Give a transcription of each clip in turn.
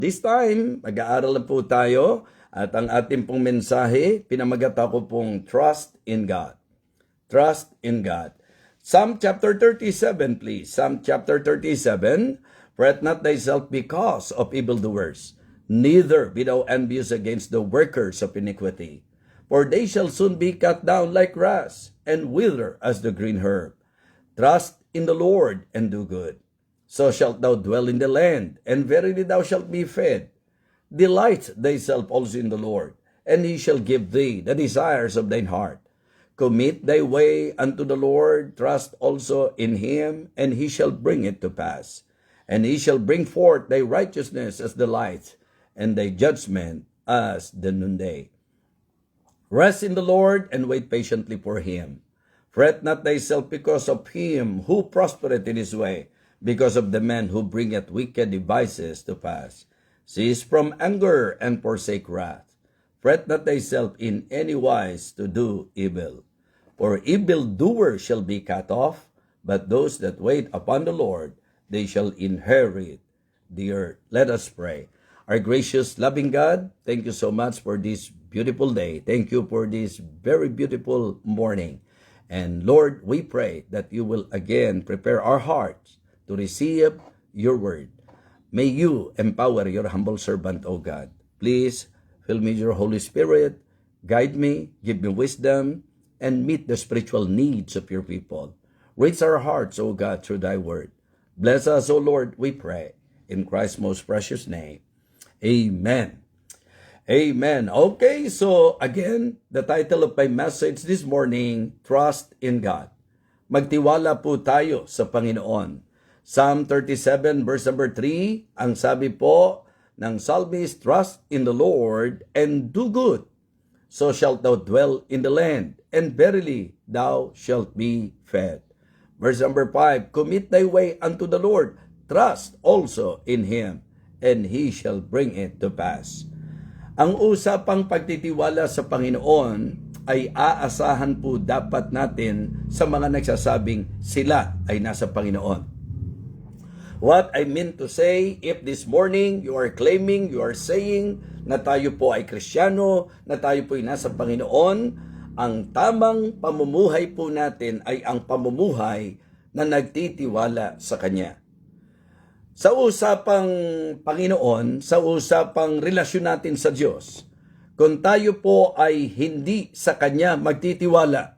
This time, mag-aaral na po tayo at ang ating pong mensahe, pinamagata ko pong Trust in God. Trust in God. Psalm chapter 37, please. Psalm chapter 37, Fret not thyself because of evildoers, neither be thou envious against the workers of iniquity. For they shall soon be cut down like grass, and wither as the green herb. Trust in the Lord, and do good. So shalt thou dwell in the land, and verily thou shalt be fed. Delight thyself also in the Lord, and he shall give thee the desires of thine heart. Commit thy way unto the Lord, trust also in him, and he shall bring it to pass. And he shall bring forth thy righteousness as the light, and thy judgment as the noonday. Rest in the Lord, and wait patiently for him. Fret not thyself because of him who prospereth in his way, because of the man who bringeth wicked devices to pass. Cease from anger and forsake wrath. Fret not thyself in any wise to do evil. For evildoers shall be cut off, but those that wait upon the Lord, they shall inherit the earth. Let us pray. Our gracious, loving God, thank you so much for this beautiful day. Thank you for this very beautiful morning. And Lord, we pray that you will again prepare our hearts to receive your word. May you empower your humble servant, O God. Please fill me with your Holy Spirit, guide me, give me wisdom, and meet the spiritual needs of your people. Reach our hearts, O God, through thy word. Bless us, O Lord, we pray. In Christ's most precious name. Amen. Amen. Okay, so again, the title of my message this morning, Trust in God. Magtiwala po tayo sa Panginoon. Psalm 37 verse number 3, ang sabi po ng psalmist, Trust in the Lord and do good, so shalt thou dwell in the land, and verily thou shalt be fed. Verse number 5, Commit thy way unto the Lord, trust also in him, and he shall bring it to pass. Ang usapang pagtitiwala sa Panginoon ay aasahan po dapat natin sa mga nagsasabing sila ay nasa Panginoon. What I mean to say, if this morning you are claiming, you are saying na tayo po ay Kristiyano, na tayo po ay nasa Panginoon, ang tamang pamumuhay po natin ay ang pamumuhay na nagtitiwala sa Kanya. Sa usapang Panginoon, sa usapang relasyon natin sa Diyos, kung tayo po ay hindi sa Kanya magtitiwala,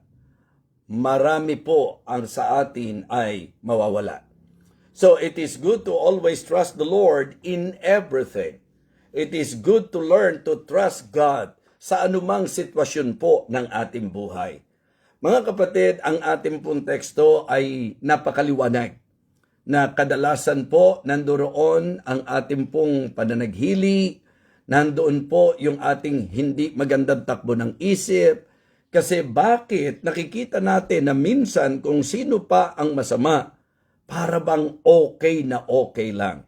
marami po ang sa atin ay mawawala. So it is good to always trust the Lord in everything. It is good to learn to trust God sa anumang sitwasyon po ng ating buhay. Mga kapatid, ang ating pong teksto ay napakaliwanag na kadalasan po nandoon ang ating pong pananaghili, nandoon po yung ating hindi magandang takbo ng isip, kasi bakit nakikita natin na minsan kung sino pa ang masama, para bang okay na okay lang.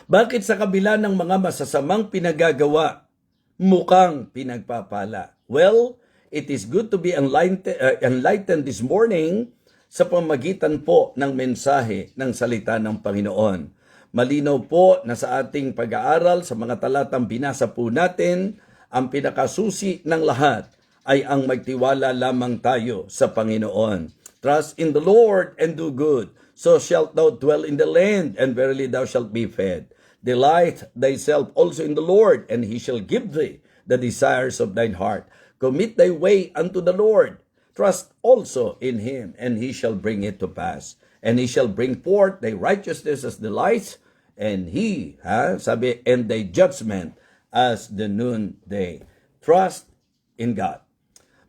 Bakit sa kabila ng mga masasamang pinagagawa, mukhang pinagpapala? Well, it is good to be enlightened this morning sa pamagitan po ng mensahe ng salita ng Panginoon. Malinaw po na sa ating pag-aaral sa mga talatang binasa po natin, ang pinakasusi ng lahat ay ang magtiwala lamang tayo sa Panginoon. Trust in the Lord and do good, so shalt thou dwell in the land, and verily thou shalt be fed. Delight thyself also in the Lord, and he shall give thee the desires of thine heart. Commit thy way unto the Lord. Trust also in him, and he shall bring it to pass. And he shall bring forth thy righteousness as the light, and and thy judgment as the noonday. Trust in God.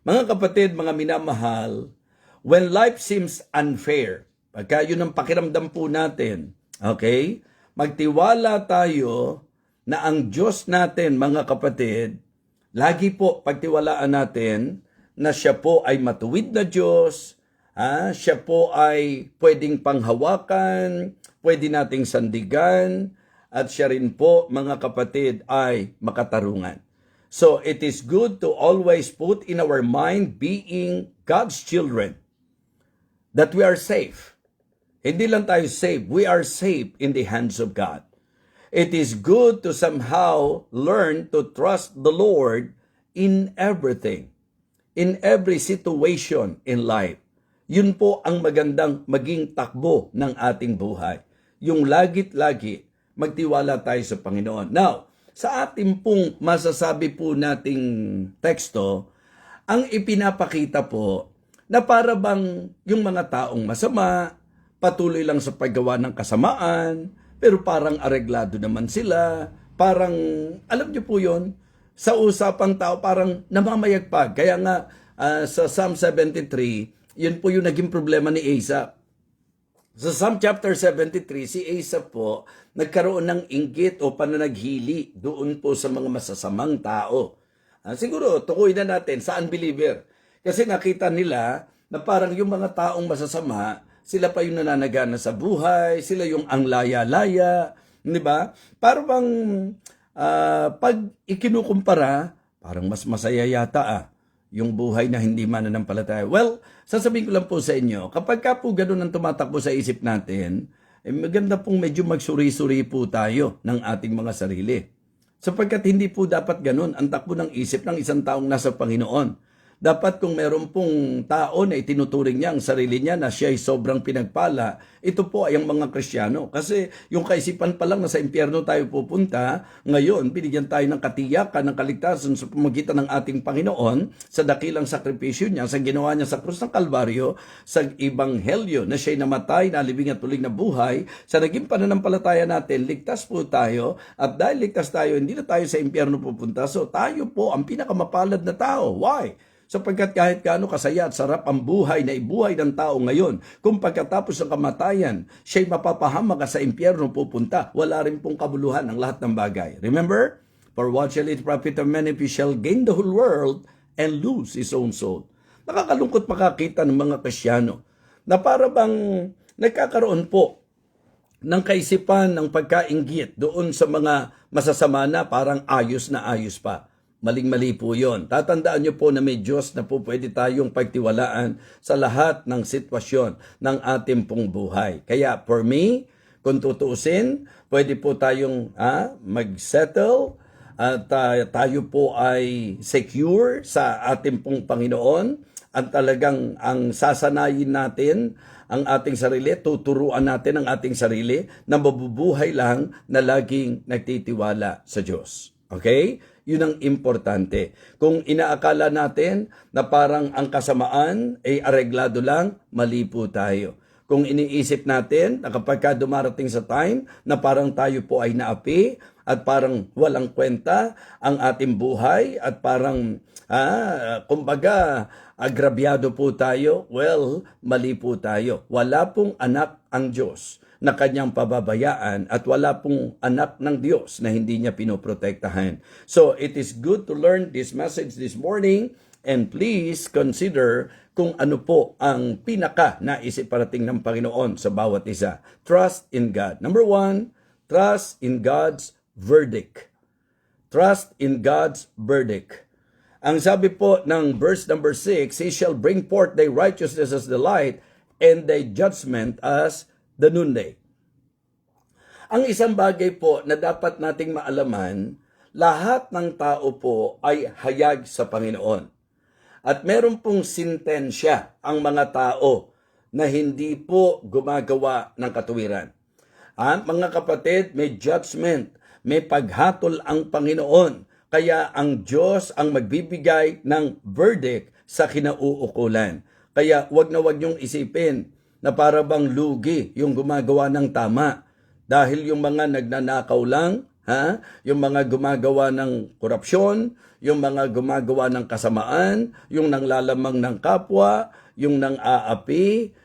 Mga kapatid, mga minamahal, when life seems unfair, pagka yun ang pakiramdam po natin, okay? Magtiwala tayo na ang Diyos natin, mga kapatid, lagi po pagtiwalaan natin na siya po ay matuwid na Diyos, siya po ay pwedeng panghawakan, pwede nating sandigan, at siya rin po, mga kapatid, ay makatarungan. So it is good to always put in our mind being God's children, that we are safe. Hindi lang tayo safe, we are safe in the hands of God. It is good to somehow learn to trust the Lord in everything, in every situation in life. Yun po ang magandang maging takbo ng ating buhay. Yung lagit-lagi magtiwala tayo sa Panginoon. Now, sa ating pong masasabi po nating teksto, ang ipinapakita po na para bang yung mga taong masama, patuloy lang sa paggawa ng kasamaan, pero parang areglado naman sila, parang, alam niyo po yun, sa usapang tao parang namamayagpag. Kaya nga sa Psalm 73, yun po yung naging problema ni Asa. Sa Psalm chapter 73, si Asa po nagkaroon ng inggit o pananaghili doon po sa mga masasamang tao. Siguro, tukuyin na natin sa unbeliever. Kasi nakita nila na parang yung mga taong masasama, sila pa yung nananagana sa buhay, sila yung ang laya-laya, di ba? Parang pag ikinukumpara, parang mas masaya yata yung buhay na hindi mananampalataya. Well, sasabihin ko lang po sa inyo, kapag ka po ganun ang tumatakbo sa isip natin, maganda pong medyo magsuri-suri po tayo ng ating mga sarili. Sapagkat hindi po dapat ganun ang takbo ng isip ng isang taong nasa Panginoon. Dapat kung meron pong tao na itinuturing niya ang sarili niya na siya ay sobrang pinagpala, ito po ay ang mga Kristiyano. Kasi yung kaisipan pa lang na sa impyerno tayo pupunta, ngayon binigyan tayo ng katiyakan, ng kaligtasan sa pamamagitan ng ating Panginoon sa dakilang sakripisyo niya, sa ginawa niya sa krus ng Kalbaryo, sa Ebanghelyo na siya'y namatay, nalibing at tulig na buhay, sa naging pananampalataya natin, ligtas po tayo, at dahil ligtas tayo, hindi na tayo sa impyerno pupunta. So tayo po ang pinakamapalad na tao. Why? Sapagkat kahit gaano kasaya at sarap ang buhay na ibuhay ng tao ngayon, kung pagkatapos ng kamatayan, siya'y mapapahamak sa impyerno pupunta, wala rin pong kabuluhan ang lahat ng bagay. Remember? For what shall it profit a man if he shall gain the whole world and lose his own soul? Nakakalungkot makakita ng mga Kristiyano na para bang nagkakaroon po ng kaisipan ng pagkainggit doon sa mga masasama na parang ayos na ayos pa. Maling-mali po yun. Tatandaan nyo po na may Diyos na po pwede tayong pagtiwalaan sa lahat ng sitwasyon ng ating pong buhay. Kaya for me, kung tutuusin, pwede po tayong mag-settle at tayo po ay secure sa ating pong Panginoon at talagang ang sasanayin natin ang ating sarili, tuturuan natin ang ating sarili na mabubuhay lang na laging nagtitiwala sa Diyos. Okay? Yun ang importante. Kung inaakala natin na parang ang kasamaan ay areglado lang, mali po tayo. Kung iniisip natin na kapag dumarating sa time na parang tayo po ay naapi at parang walang kwenta ang ating buhay at parang, kumbaga, agrabyado po tayo, well, mali po tayo. Wala pong anak ang Diyos na kanyang pababayaan at wala pong anak ng Diyos na hindi niya pinoprotektahan. So, it is good to learn this message this morning and please consider kung ano po ang pinaka naisip parating ng Panginoon sa bawat isa. Trust in God. Number 1, trust in God's verdict. Trust in God's verdict. Ang sabi po ng verse number 6, He shall bring forth thy righteousness as the light and thy judgment as the noonday. Ang isang bagay po na dapat nating maalaman, lahat ng tao po ay hayag sa Panginoon. At meron pong sintensya ang mga tao na hindi po gumagawa ng katuwiran. Mga kapatid, may judgment, may paghatol ang Panginoon. Kaya ang Diyos ang magbibigay ng verdict sa kinauukulan. Kaya wag na wag niyong isipin na para bang lugi yung gumagawa ng tama. Dahil yung mga nagnanakaw lang, yung mga gumagawa ng korupsyon, yung mga gumagawa ng kasamaan, yung nanglalamang ng kapwa, yung nang aapi,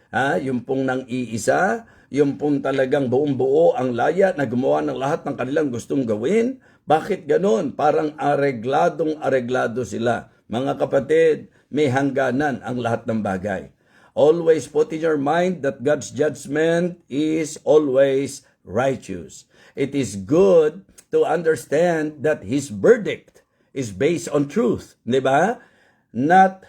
yung pong nang iisa, yung pong talagang buong buo ang laya na gumawa ng lahat ng kanilang gustong gawin. Bakit ganon? Parang areglado sila. Mga kapatid, may hangganan ang lahat ng bagay. Always put in your mind that God's judgment is always righteous. It is good to understand that His verdict is based on truth. Di ba? Not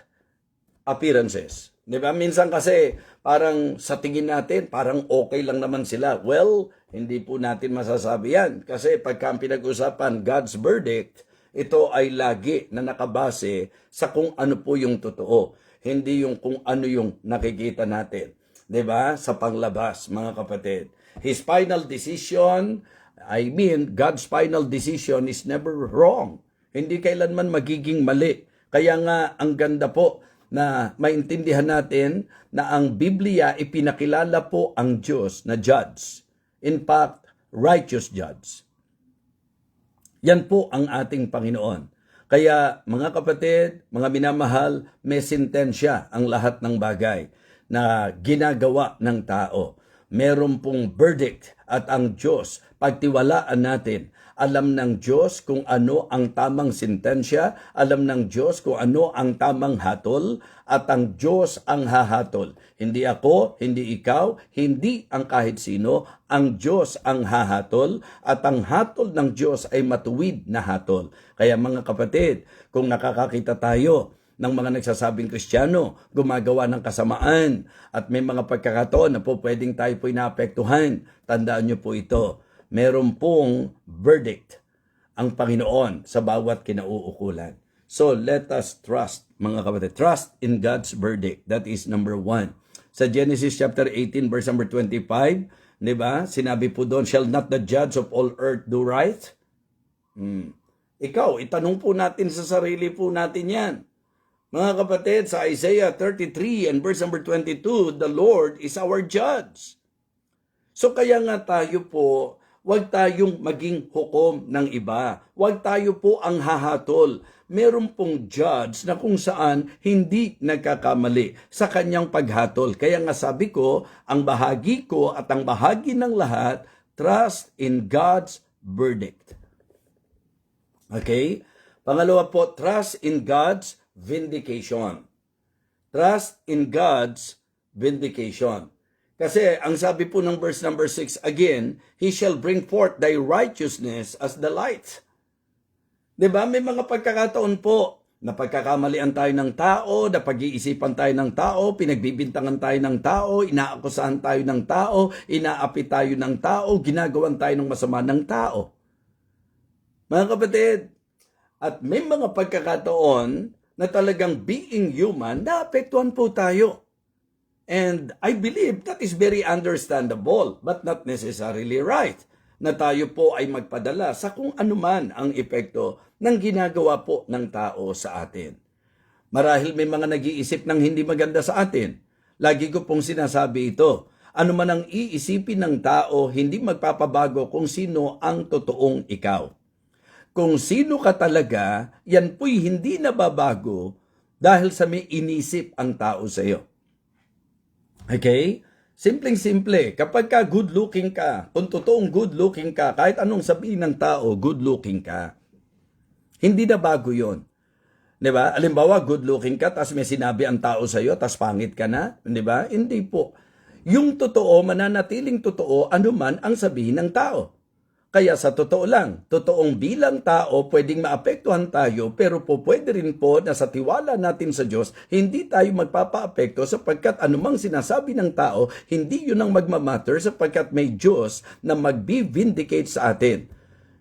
appearances. Di ba? Minsan kasi parang sa tingin natin, parang okay lang naman sila. Well, Hindi po natin masasabi yan. Kasi pagka pinag-usapan God's verdict, ito ay lagi na nakabase sa kung ano po yung totoo. Hindi yung kung ano yung nakikita natin. 'Di ba? Sa panglabas, mga kapatid. His final decision, God's final decision is never wrong. Hindi kailanman magiging mali. Kaya nga, ang ganda po na maintindihan natin na ang Biblia ipinakilala po ang Diyos na judge. In fact, righteous judge. Yan po ang ating Panginoon. Kaya mga kapatid, mga minamahal, may sentensya ang lahat ng bagay na ginagawa ng tao. Meron pong verdict at ang Diyos, pagtiwalaan natin, alam ng Diyos kung ano ang tamang sentensya, alam ng Diyos kung ano ang tamang hatol, at ang Diyos ang hahatol. Hindi ako, hindi ikaw, hindi ang kahit sino, ang Diyos ang hahatol, at ang hatol ng Diyos ay matuwid na hatol. Kaya mga kapatid, kung nakakakita tayo ng mga nagsasabing Kristiyano, gumagawa ng kasamaan, at may mga pagkakataon na po pwedeng tayo po inaapektuhan, tandaan nyo po ito. Meron pong verdict ang Panginoon sa bawat kinauukulan. So let us trust, mga kapatid, trust in God's verdict. That is number 1. Sa Genesis chapter 18 verse number 25, di ba? Sinabi po doon, shall not the judge of all earth do right? Ikaw, itanong po natin sa sarili po natin yan. Mga kapatid, sa Isaiah 33 and verse number 22, the Lord is our judge. So kaya nga tayo po, huwag tayong maging hukom ng iba. Huwag tayo po ang hahatol. Meron pong judge na kung saan hindi nagkakamali sa kanyang paghatol. Kaya nga sabi ko, ang bahagi ko at ang bahagi ng lahat, trust in God's verdict. Okay? Pangalawa po, trust in God's vindication. Trust in God's vindication. Kasi ang sabi po ng verse number 6, again, He shall bring forth thy righteousness as the light. Diba? May mga pagkakataon po na pagkakamalian tayo ng tao, na pag-iisipan tayo ng tao, pinagbibintangan tayo ng tao, inaakusahan tayo ng tao, inaapi tayo ng tao, ginagawan tayo ng masama ng tao. Mga kapatid, at may mga pagkakataon na talagang being human, naapektuhan po tayo. And I believe that is very understandable, but not necessarily right, na tayo po ay magpadala sa kung anuman ang epekto ng ginagawa po ng tao sa atin. Marahil may mga nag-iisip ng hindi maganda sa atin. Lagi ko pong sinasabi ito, ano man ang iisipin ng tao, hindi magpapabago kung sino ang totoong ikaw. Kung sino ka talaga, yan po'y hindi nababago dahil sa may inisip ang tao sa iyo. Okay? Simpleng-simple, kapag ka good-looking ka, kung totoong good-looking ka, kahit anong sabihin ng tao, good-looking ka, hindi na bago yun. Diba? Alimbawa, good-looking ka, tapos may sinabi ang tao sa iyo, tapos pangit ka na. Diba? Hindi po. Yung totoo, mananatiling totoo, anuman ang sabihin ng tao. Kaya sa totoo lang, totoong bilang tao, pwedeng maapektuhan tayo, pero po pwede rin po na sa tiwala natin sa Diyos, hindi tayo magpapaapekto sapagkat anumang sinasabi ng tao, hindi yun ang magmamatter sapagkat may Diyos na mag-vindicate sa atin.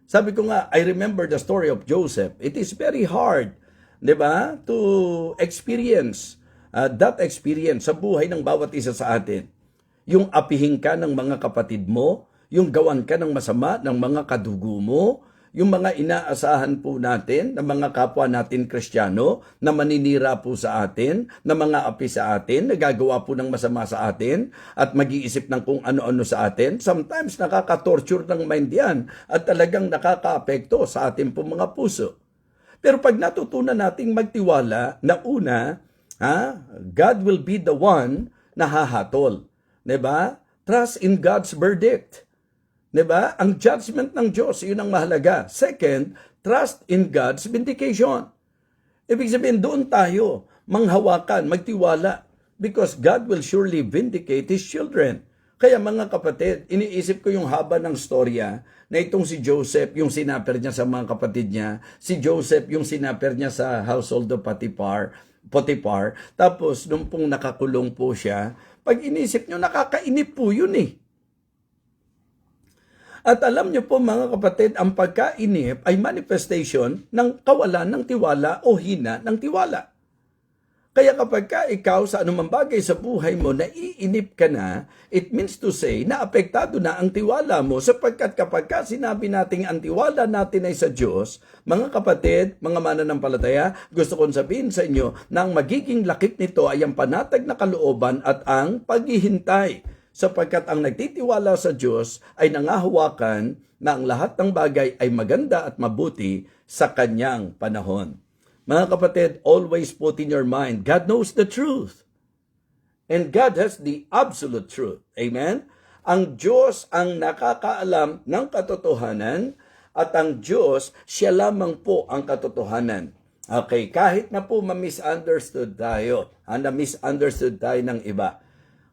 Sabi ko nga, I remember the story of Joseph. It is very hard, di ba, to experience that experience sa buhay ng bawat isa sa atin. Yung apihin ka ng mga kapatid mo, yung gawan ka ng masama ng mga kadugo mo, yung mga inaasahan po natin ng mga kapwa natin Kristiyano na maninira po sa atin, na mga api sa atin, nagagawa po ng masama sa atin at mag-iisip ng kung ano-ano sa atin. Sometimes nakaka-torture ng mind yan at talagang nakaka-apekto sa ating po mga puso. Pero pag natutunan nating magtiwala na una, God will be the one na hahatol. Diba? Trust in God's verdict. Diba? Ang judgment ng Diyos, yun ang mahalaga. Second, trust in God's vindication. Ibig sabihin, doon tayo manghawakan, magtiwala. Because God will surely vindicate His children. Kaya mga kapatid, iniisip ko yung haba ng storya na itong si Joseph, yung sinaper niya sa mga kapatid niya. Si Joseph, yung sinaper niya sa household of Potiphar. Tapos, nung pong nakakulong po siya, pag inisip nyo, nakakainip po yun eh. At alam niyo po mga kapatid, ang pagkainip ay manifestation ng kawalan ng tiwala o hina ng tiwala. Kaya kapag ikaw sa anumang bagay sa buhay mo, naiinip ka na, it means to say na apektado na ang tiwala mo sapagkat kapag sinabi nating ang tiwala natin ay sa Diyos, mga kapatid, mga mananampalataya, gusto kong sabihin sa inyo na ang magiging lakip nito ay ang panatag na kalooban at ang paghihintay. Sapagkat ang nagtitiwala sa Diyos ay nangahawakan na ang lahat ng bagay ay maganda at mabuti sa kanyang panahon. Mga kapatid, always put in your mind, God knows the truth. And God has the absolute truth. Amen? Ang Diyos ang nakakaalam ng katotohanan at ang Diyos, siya lamang po ang katotohanan. Okay, kahit na po ma-misunderstood tayo, na-misunderstood tayo ng iba,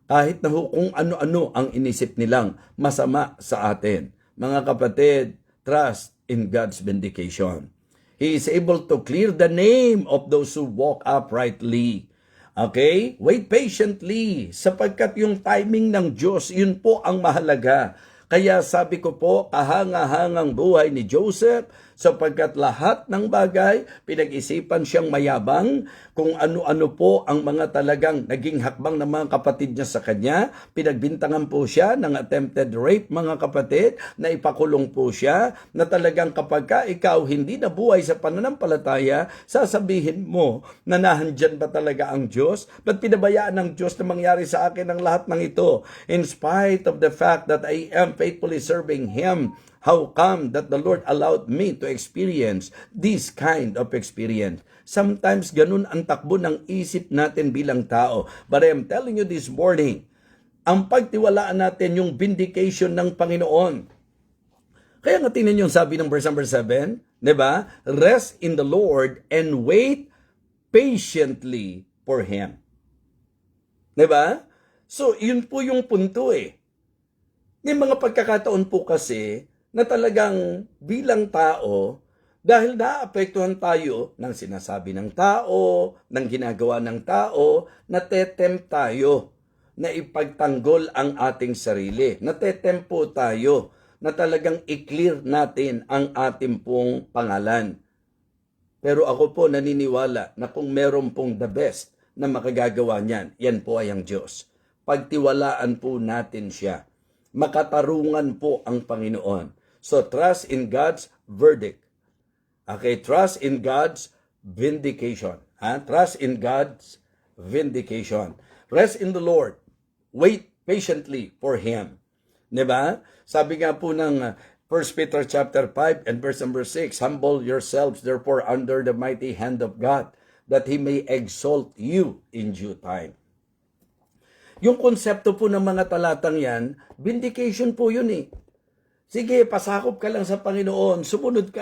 kahit na kung ano-ano ang inisip nilang masama sa atin. Mga kapatid, trust in God's vindication. He is able to clear the name of those who walk uprightly. Okay? Wait patiently, sapagkat yung timing ng Diyos, yun po ang mahalaga. Kaya sabi ko po, kahanga-hangang buhay ni Joseph, sapagkat lahat ng bagay, pinag-isipan siyang mayabang, kung ano-ano po ang mga talagang naging hakbang ng mga kapatid niya sa kanya, pinagbintangan po siya ng attempted rape, mga kapatid, na ipakulong po siya, na talagang kapag ikaw hindi nabuhay sa pananampalataya, sasabihin mo na nahandyan ba talaga ang Diyos? Ba't pinabayaan ng Diyos na mangyari sa akin ang lahat ng ito? In spite of the fact that I am faithfully serving Him, how come that the Lord allowed me to experience this kind of experience? Sometimes ganun ang takbo ng isip natin bilang tao. But I am telling you this morning, ang pagtiwalaan natin yung vindication ng Panginoon. Kaya nga tingnan yung sabi ng verse number 7, di ba? Rest in the Lord and wait patiently for Him. Di ba? So, yun po yung punto eh. May mga pagkakataon po kasi na talagang bilang tao, dahil naapektuhan tayo ng sinasabi ng tao, ng ginagawa ng tao, natetempt tayo na ipagtanggol ang ating sarili. Natetempt po tayo na talagang i-clear natin ang ating pong pangalan. Pero ako po naniniwala na kung meron pong the best na makagagawa niyan, yan po ay ang Diyos. Pagtiwalaan po natin siya. Makatarungan po ang Panginoon. So, trust in God's verdict. Okay, trust in God's vindication. Trust in God's vindication. Rest in the Lord. Wait patiently for Him. Diba? Sabi nga po ng 1 Peter chapter 5 and verse number 6, humble yourselves therefore under the mighty hand of God, that He may exalt you in due time. Yung konsepto po ng mga talatang yan, vindication po yun eh. Sige, pasakop ka lang sa Panginoon, sumunod ka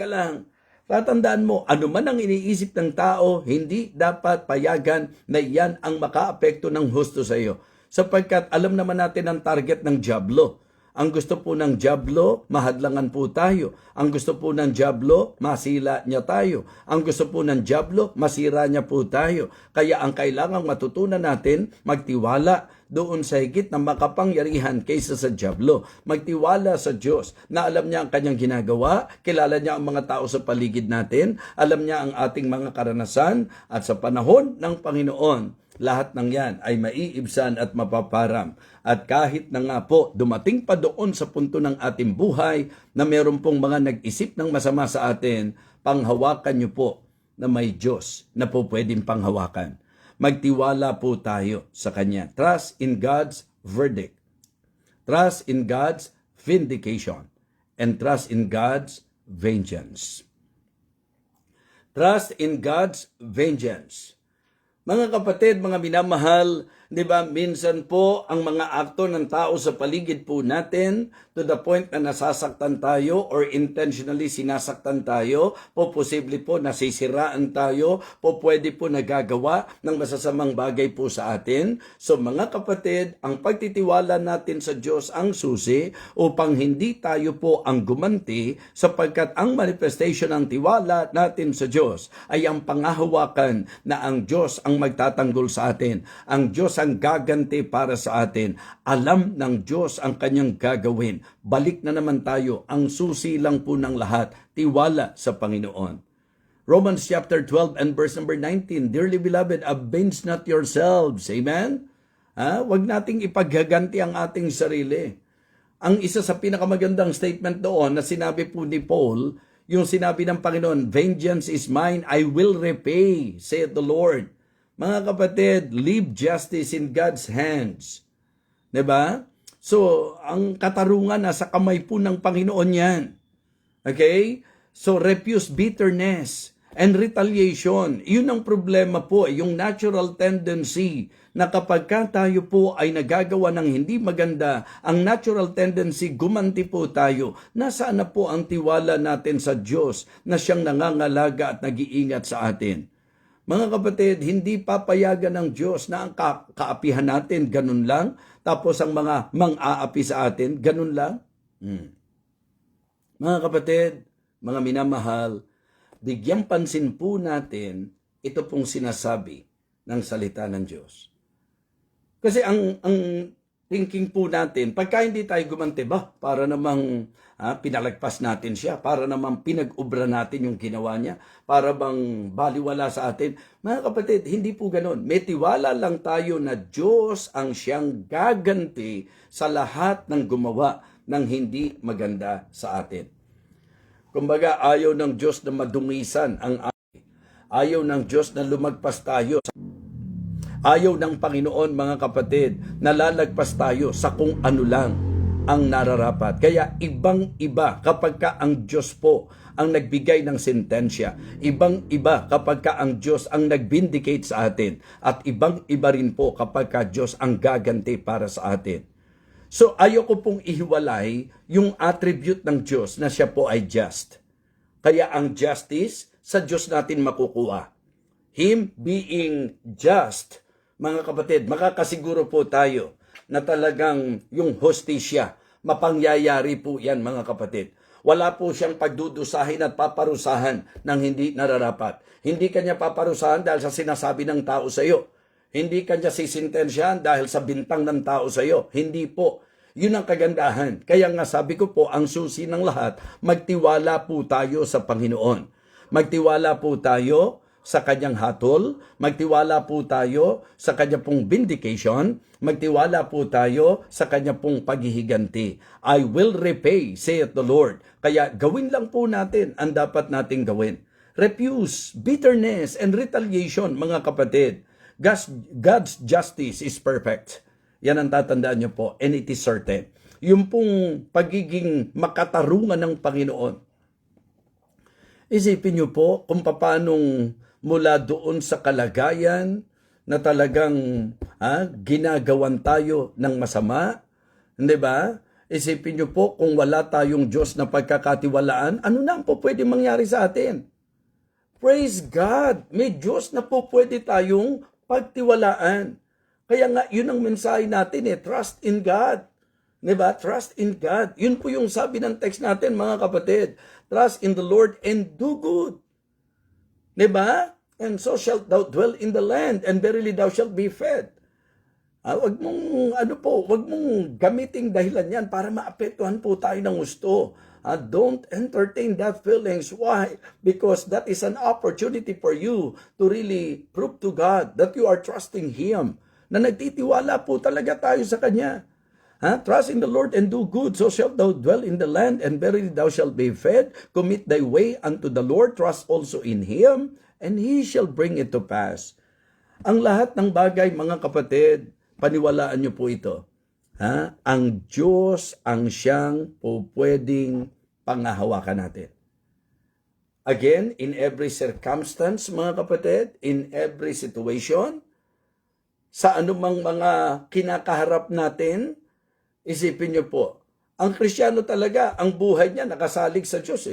lang. Tatandaan mo, ano man ang iniisip ng tao, hindi dapat payagan na yan ang makaapekto ng husto sa iyo. Sapagkat alam naman natin ang target ng dyablo. Ang gusto po ng dyablo, mahadlangan po tayo. Ang gusto po ng dyablo, masila niya tayo. Ang gusto po ng dyablo, masira niya po tayo. Kaya ang kailangang matutunan natin, magtiwala doon sa higit na makapangyarihan kaysa sa dyablo. Magtiwala sa Diyos na alam niya ang kanyang ginagawa, kilala niya ang mga tao sa paligid natin, alam niya ang ating mga karanasan, at sa panahon ng Panginoon, lahat ng yan ay maiibsan at mapaparam. At kahit na nga po dumating pa doon sa punto ng ating buhay na meron pong mga nag-isip ng masama sa atin, panghawakan niyo po na may Diyos na po pwedeng panghawakan. Magtiwala po tayo sa Kanya. Trust in God's verdict. Trust in God's vindication. And trust in God's vengeance. Trust in God's vengeance. Mga kapatid, mga minamahal, di ba, minsan po ang mga akto ng tao sa paligid po natin to the point na nasasaktan tayo or intentionally sinasaktan tayo, po posible po nasisiraan tayo, po pwede po nagagawa ng masasamang bagay po sa atin. So mga kapatid, ang pagtitiwala natin sa Diyos ang susi upang hindi tayo po ang gumanti, sapagkat ang manifestation ng tiwala natin sa Diyos ay ang pangahawakan na ang Diyos ang magtatanggol sa atin. Ang Diyos Diyos ang gaganti para sa atin. Alam ng Diyos ang kanyang gagawin. Balik na naman tayo. Ang susi lang po ng lahat, tiwala sa Panginoon. Romans chapter 12 and verse number 19, Dearly beloved, avenge not yourselves. Amen? Huwag nating ipaghaganti ang ating sarili. Ang isa sa pinakamagandang statement doon na sinabi po ni Paul, yung sinabi ng Panginoon, vengeance is mine, I will repay, saith the Lord. Mga kapatid, leave justice in God's hands. Diba? So, ang katarungan nasa kamay po ng Panginoon yan. Okay? So, refuse bitterness and retaliation. Yun ang problema po, yung natural tendency na kapag tayo po ay nagagawa ng hindi maganda, ang natural tendency, gumanti po tayo. Nasaan na po ang tiwala natin sa Diyos na siyang nangangalaga at nag-iingat sa atin? Mga kapatid, hindi papayagan ng Diyos na ang kaapihan natin, ganun lang. Tapos ang mga mang-aapi sa atin, ganun lang. Mga kapatid, mga minamahal, bigyan pansin po natin ito pong sinasabi ng salita ng Diyos. Kasi ang thinking po natin, pagka hindi tayo gumanti, para namang pinalagpas natin siya, para namang pinag-ubra natin yung ginawa niya, para bang baliwala sa atin. Mga kapatid, hindi po ganun. May tiwala lang tayo na Diyos ang siyang gaganti sa lahat ng gumawa ng hindi maganda sa atin. Kumbaga, ayaw ng Diyos na madungisan ang atin. Ayaw ng Diyos na lumagpas tayo. Ayaw ng Panginoon, mga kapatid, na lalagpas tayo sa kung ano lang ang nararapat. Kaya ibang-iba kapag ka ang Diyos po ang nagbigay ng sentensya. Ibang-iba kapag ka ang Diyos ang nag-vindicate sa atin. At ibang-iba rin po kapag ka Diyos ang gaganti para sa atin. So ayoko pong ihiwalay yung attribute ng Diyos na siya po ay just. Kaya ang justice sa Diyos natin makukuha. Him being just, mga kapatid, makakasiguro po tayo na talagang yung hostisya, mapangyayari po yan, mga kapatid. Wala po siyang pagdudusahin at paparusahan ng hindi nararapat. Hindi kanya paparusahan dahil sa sinasabi ng tao sa iyo. Hindi kanya sisintensyahan dahil sa bintang ng tao sa iyo. Hindi po. Yun ang kagandahan. Kaya nga sabi ko po, ang susi ng lahat, magtiwala po tayo sa Panginoon. Magtiwala po tayo sa kanyang hatol, magtiwala po tayo sa kanya pong vindication, magtiwala po tayo sa kanya pong paghihiganti. I will repay, saith the Lord. Kaya gawin lang po natin ang dapat nating gawin. Refuse bitterness and retaliation, mga kapatid. God's justice is perfect. Yan ang tatandaan nyo po, and it is certain. Yung pong pagiging makatarungan ng Panginoon. Isipin nyo po kung paanong mula doon sa kalagayan na talagang ginagawan tayo ng masama. Hindi ba? Isipin nyo po kung wala tayong Diyos na pagkakatiwalaan, ano na ang po pwede mangyari sa atin? Praise God! May Diyos na po pwede tayong pagtiwalaan. Kaya nga, yun ang mensahe natin trust in God. Diba? Trust in God. Yun po yung sabi ng text natin, mga kapatid. Trust in the Lord and do good. Diba? And so shalt thou dwell in the land, and verily thou shalt be fed. Wag mong gamiting dahilan yan para maapektuhan po tayo ng gusto. Don't entertain that feelings. Why? Because that is an opportunity for you to really prove to God that you are trusting Him. Na nagtitiwala po talaga tayo sa Kanya. Trust in the Lord and do good, so shalt thou dwell in the land, and verily thou shalt be fed. Commit thy way unto the Lord, trust also in Him, and He shall bring it to pass. Ang lahat ng bagay, mga kapatid, paniwalaan niyo po ito. Ang Diyos ang siyang po pwedeng pangahawakan natin. Again, in every circumstance, mga kapatid, in every situation, sa anumang mga kinakaharap natin, isipin niyo po, ang Kristiyano talaga, ang buhay niya nakasalig sa Diyos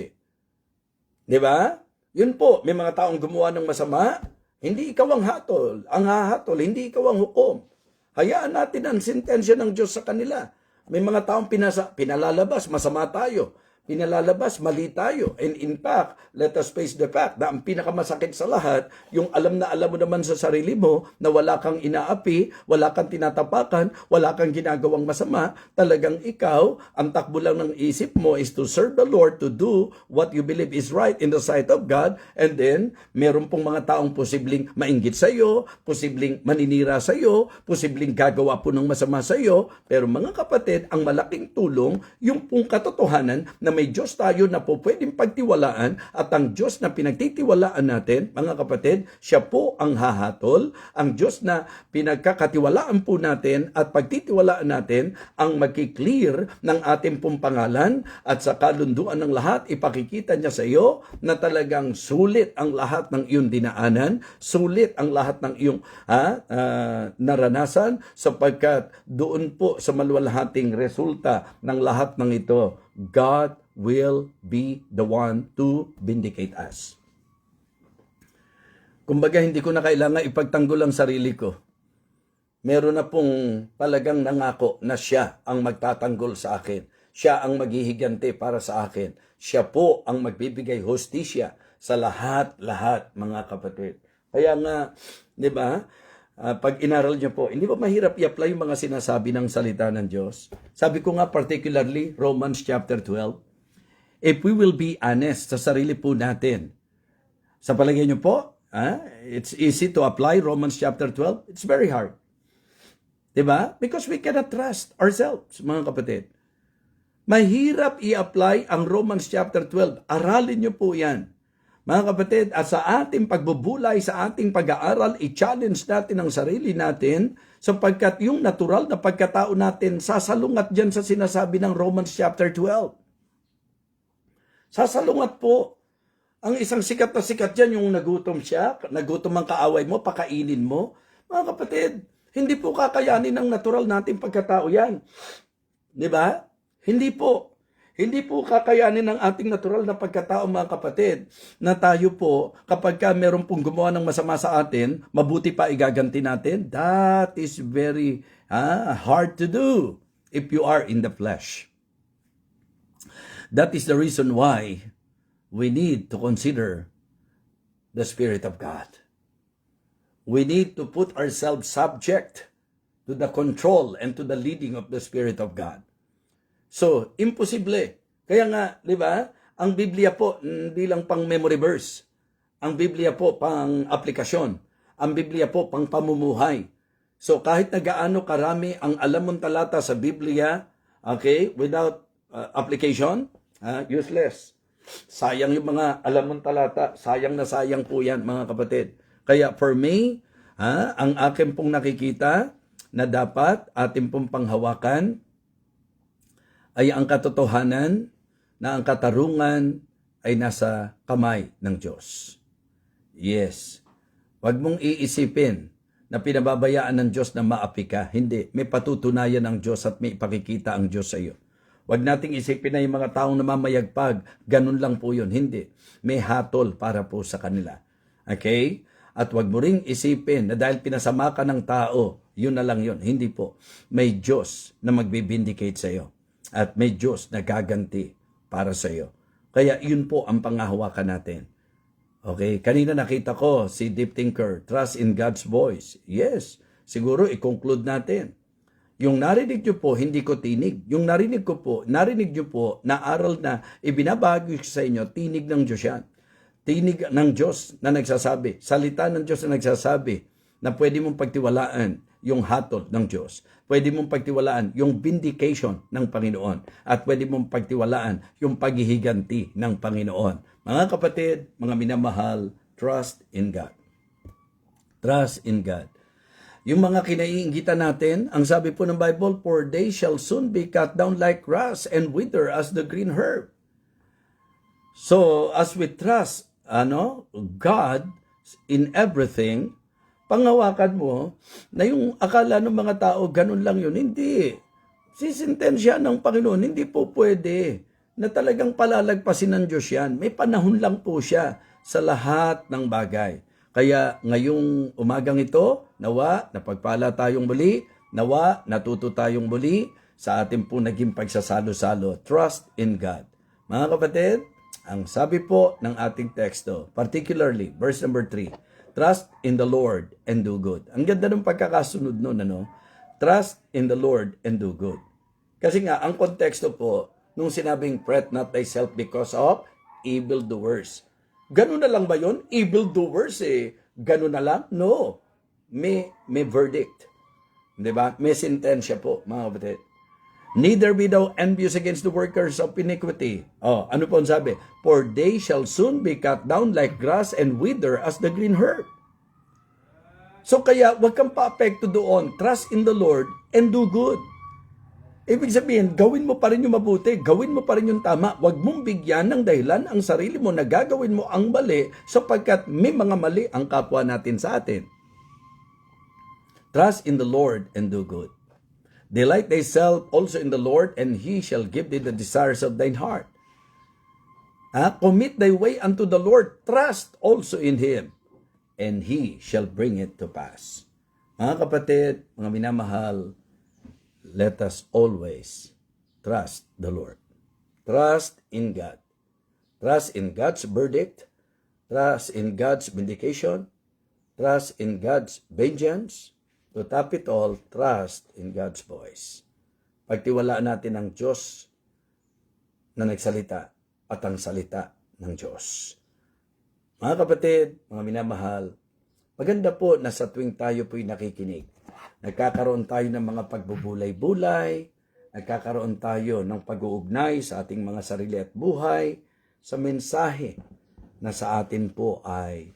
Di ba? Yun po, may mga taong gumawa ng masama, hindi ikaw ang hatol. Ang hahatol, hindi ikaw ang hukom. Hayaan natin ang sentensya ng Diyos sa kanila. May mga taong pinalalabas, masama tayo. pinalalabas, mali tayo. And in fact, let us face the fact na ang pinakamasakit sa lahat, yung alam na alam mo naman sa sarili mo na wala kang inaapi, wala kang tinatapakan, wala kang ginagawang masama, talagang ikaw, ang takbo lang ng isip mo is to serve the Lord, to do what you believe is right in the sight of God, and then, meron pong mga taong posibleng mainggit sa iyo, posibleng maninira sa iyo, posibleng gagawa po ng masama sa iyo, pero mga kapatid, ang malaking tulong, yung pong katotohanan na may Diyos tayo na po pwedeng pagtiwalaan at ang Diyos na pinagtitiwalaan natin, mga kapatid, siya po ang hahatol. Ang Diyos na pinagkakatiwalaan po natin at pagtitiwalaan natin ang magkiklear ng ating pong pangalan at sa kalunduan ng lahat, ipakikita niya sa iyo na talagang sulit ang lahat ng iyong dinaanan, sulit ang lahat ng iyong naranasan sapagkat doon po sa maluwalhating resulta ng lahat ng ito, God will be the one to vindicate us. Kumbaga, hindi ko na kailangan ipagtanggol ang sarili ko. Meron na pong talagang nangako na siya ang magtatanggol sa akin. Siya ang maghihigante para sa akin. Siya po ang magbibigay hustisya sa lahat-lahat, mga kapatid. Kaya nga, di ba, pag inaral niyo po, hindi ba mahirap i-apply yung mga sinasabi ng salita ng Diyos? Sabi ko nga particularly, Romans chapter 12, if we will be honest sa sarili po natin, sa palagay niyo po, it's easy to apply Romans chapter 12. It's very hard. Diba? Because we cannot trust ourselves, mga kapatid. Mahirap i-apply ang Romans chapter 12. Aralin niyo po yan. Mga kapatid, at sa ating pagbubulay, sa ating pag-aaral, i-challenge natin ang sarili natin sapagkat yung natural na pagkatao natin sasalungat dyan sa sinasabi ng Romans chapter 12. Sasalungat po. Ang isang sikat na sikat dyan, yung nagutom siya, nagutom ang kaaway mo, pakainin mo. Mga kapatid, hindi po kakayanin ng natural nating pagkatao yan. Di ba? Hindi po. Hindi po kakayanin ng ating natural na pagkatao, mga kapatid, na tayo po, kapag ka meron pong gumawa ng masama sa atin, mabuti pa igaganti natin. That is very hard to do if you are in the flesh. That is the reason why we need to consider the Spirit of God. We need to put ourselves subject to the control and to the leading of the Spirit of God. So, imposible. Kaya nga, di ba, ang Biblia po, hindi lang pang memory verse. Ang Biblia po pang aplikasyon. Ang Biblia po pang pamumuhay. So, kahit na gaano karami ang alam mong talata sa Biblia, okay, without application, useless. Sayang yung mga alam mong talata. Sayang na sayang po yan, mga kapatid. Kaya for me, ang akin pong nakikita na dapat ating pong panghawakan ay ang katotohanan na ang katarungan ay nasa kamay ng Diyos. Yes. Huwag mong iisipin na pinababayaan ng Diyos na maapi ka. Hindi. May patutunayan ng Diyos at may ipakikita ang Diyos sa iyo. Huwag nating isipin na yung mga taong namamayagpag, ganun lang po yun. Hindi. May hatol para po sa kanila. Okay? At huwag mo ring isipin na dahil pinasama ka ng tao, yun na lang yun. Hindi po. May Diyos na magbibindicate sa iyo. At may Diyos na gaganti para sa iyo. Kaya yun po ang pangahawakan natin. Okay? Kanina nakita ko si Deep Thinker, trust in God's voice. Yes. Siguro i-conclude natin. Yung narinig nyo po, hindi ko tinig. Yung narinig nyo po, na aral na ibinabahagi sa inyo, tinig ng Diyos yan. Tinig ng Diyos na nagsasabi, salita ng Diyos na nagsasabi na pwede mong pagtiwalaan yung hatol ng Diyos. Pwede mong pagtiwalaan yung vindication ng Panginoon. At pwede mong pagtiwalaan yung paghihiganti ng Panginoon. Mga kapatid, mga minamahal, trust in God. Trust in God. Yung mga kinaiinggitan natin, ang sabi po ng Bible, for they shall soon be cut down like grass and wither as the green herb. So, as we trust God in everything, panghawakan mo na yung akala ng mga tao, ganun lang yun. Hindi. Sisintensya ng Panginoon, hindi po pwede na talagang palalagpasin ng Diyos yan. May panahon lang po siya sa lahat ng bagay. Kaya ngayong umagang ito, nawa, napagpala tayong muli, nawa, natuto tayong muli sa ating po naging pagsasalo-salo. Trust in God. Mga kapatid, ang sabi po ng ating teksto, particularly verse number 3, trust in the Lord and do good. Ang ganda ng pagkakasunod nun, ano? Trust in the Lord and do good. Kasi nga, ang konteksto po, nung sinabing, fret not thyself because of evildoers. Ganun na lang ba yun? Evildoers ganun na lang? No. May verdict. Diba? May sentensya po, mga kapatid. Neither be thou envious against the workers of iniquity. Ano po ang sabi? For they shall soon be cut down like grass and wither as the green herb. So kaya, wag kang pa-apekto doon. Trust in the Lord and do good. Ibig sabihin, gawin mo pa rin yung mabuti. Gawin mo pa rin yung tama. Wag mong bigyan ng dahilan ang sarili mo na gagawin mo ang mali sapagkat may mga mali ang kapwa natin sa atin. Trust in the Lord and do good. Delight thyself also in the Lord, and He shall give thee the desires of thine heart. Commit thy way unto the Lord. Trust also in Him, and He shall bring it to pass. Mga kapatid, mga minamahal, let us always trust the Lord. Trust in God. Trust in God's verdict. Trust in God's vindication. Trust in God's vengeance. To top it all, trust in God's voice. Pagtiwalaan natin ang Diyos na nagsalita at ang salita ng Diyos. Mga kapatid, mga minamahal, maganda po na sa tuwing tayo po'y nakikinig, nagkakaroon tayo ng mga pagbubulay-bulay, nagkakaroon tayo ng pag-uugnay sa ating mga sarili at buhay, sa mensahe na sa atin po ay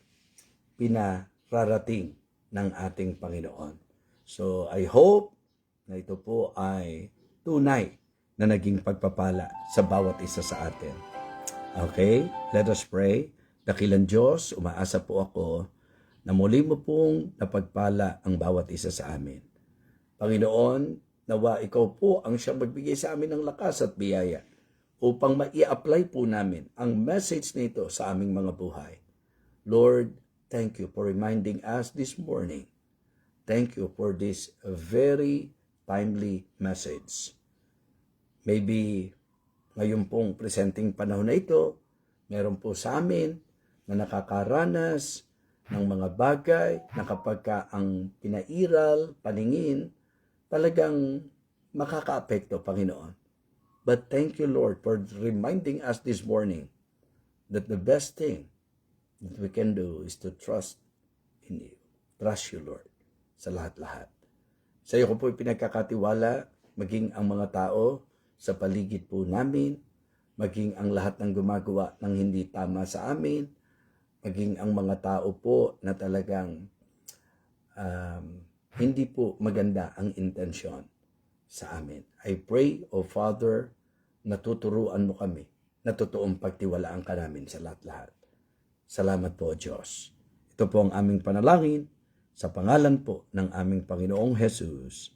pinararating ng ating Panginoon. So, I hope na ito po ay tunay na naging pagpapala sa bawat isa sa atin. Okay? Let us pray. Dakilang Diyos, umaasa po ako na muli mo pong napagpala ang bawat isa sa amin. Panginoon, nawa ikaw po ang siyang magbigay sa amin ng lakas at biyaya upang mai-apply po namin ang message nito sa aming mga buhay. Lord, thank you for reminding us this morning. Thank you for this very timely message. Maybe ngayon pong presenting panahon na ito, meron po sa amin na nakakaranas ng mga bagay na kapag ka ang pinairal, paningin, talagang makakaapekto, Panginoon. But thank you, Lord, for reminding us this morning that the best thing that we can do is to trust in you. Trust you, Lord, sa lahat-lahat. Sa iyo ko po pinagkakatiwala, maging ang mga tao sa paligid po namin, maging ang lahat ng gumagawa ng hindi tama sa amin, maging ang mga tao po na talagang hindi po maganda ang intensyon sa amin. I pray, O Father, natuturuan mo kami na totoong pagtiwalaan ka namin sa lahat-lahat. Salamat po, Diyos. Ito po ang aming panalangin sa pangalan po ng aming Panginoong Jesus.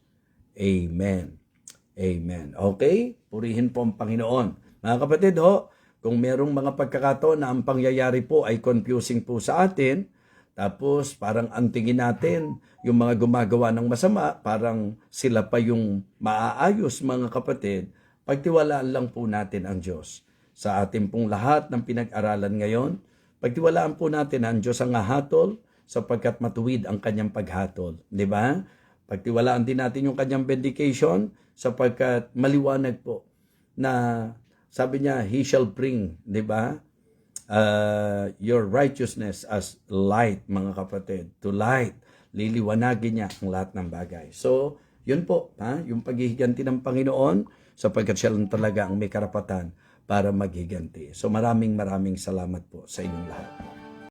Amen. Amen. Okay? Purihin po ang Panginoon. Mga kapatid, kung merong mga pagkakataon na ang pangyayari po ay confusing po sa atin, tapos parang antingin natin yung mga gumagawa ng masama, parang sila pa yung maaayos, mga kapatid, pagtiwalaan lang po natin ang Diyos. Sa ating pong lahat ng pinag-aralan ngayon, pagtiwalaan po natin ang Diyos ang hahatol, sapagkat matuwid ang kanyang paghatol. Di ba? Pagtiwalaan din natin yung kanyang vindication sapagkat maliwanag po na sabi niya, He shall bring, di ba? Your righteousness as light, mga kapatid. To light. Liliwanagin niya ang lahat ng bagay. So, yun po, yung paghihiganti ng Panginoon sapagkat siya lang talaga ang may karapatan para maghiganti. So, maraming salamat po sa inyong lahat.